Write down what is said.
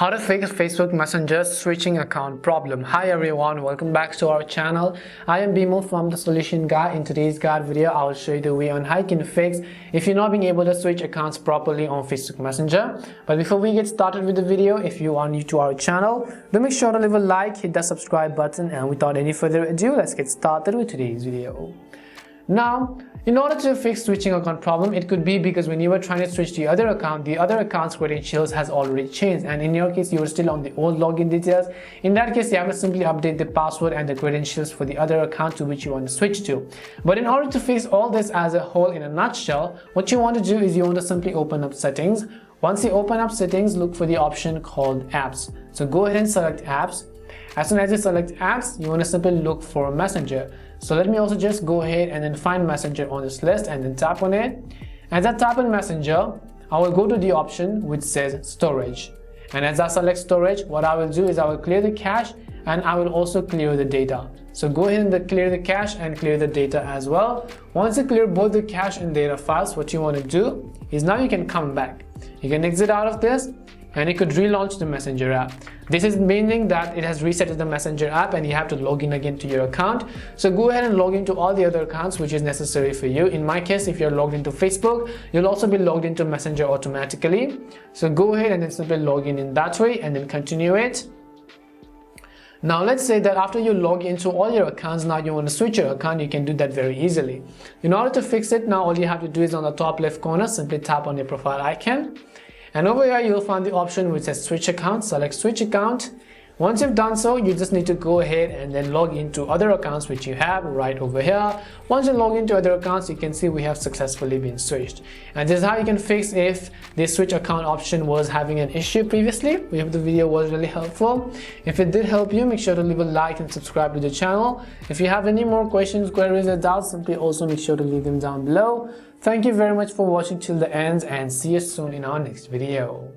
How to fix Facebook Messenger switching account problem. Hi everyone, welcome back to our channel. I am Bimal from The Solution Guide. In today's guide video, I will show you the way on how you can fix if you're not being able to switch accounts properly on Facebook Messenger. But before we get started with the video, if you are new to our channel, do make sure to leave a like, hit the subscribe button, and without any further ado, let's get started with today's video. Now, in order to fix switching account problem, it could be because when you were trying to switch to the other account's credentials has already changed, and in your case you are still on the old login details. In that case, you have to simply update the password and the credentials for the other account to which you want to switch to. But in order to fix all this as a whole in a nutshell, what you want to do is you want to simply open up settings. Once you open up settings, look for the option called apps. So go ahead and select apps. As soon as you select apps, you want to simply look for Messenger. So let me also just go ahead and then find Messenger on this list and then tap on it. As I tap on Messenger, I will go to the option which says storage. And as I select storage, what I will do is I will clear the cache and I will also clear the data. So go ahead and clear the cache and clear the data as well. Once you clear both the cache and data files, what you want to do is now you can come back. You can exit out of this and you could relaunch the Messenger app. This is meaning that it has reset the Messenger app and you have to log in again to your account. So go ahead and log into all the other accounts which is necessary for you. In my case, if you're logged into Facebook, you'll also be logged into Messenger automatically. So go ahead and then simply log in that way and then continue it. Now let's say that after you log into all your accounts, now you want to switch your account, you can do that very easily. In order to fix it, now all you have to do is on the top left corner, simply tap on your profile icon. And over here you'll find the option which says switch account. Select switch account. Once you've done so, you just need to go ahead and then log into other accounts which you have right over here. Once you log into other accounts, you can see we have successfully been switched. And this is how you can fix if the switch account option was having an issue previously. We hope the video was really helpful. If it did help you, make sure to leave a like and subscribe to the channel. If you have any more questions, queries, or doubts, simply also make sure to leave them down below. Thank you very much for watching till the end and see you soon in our next video.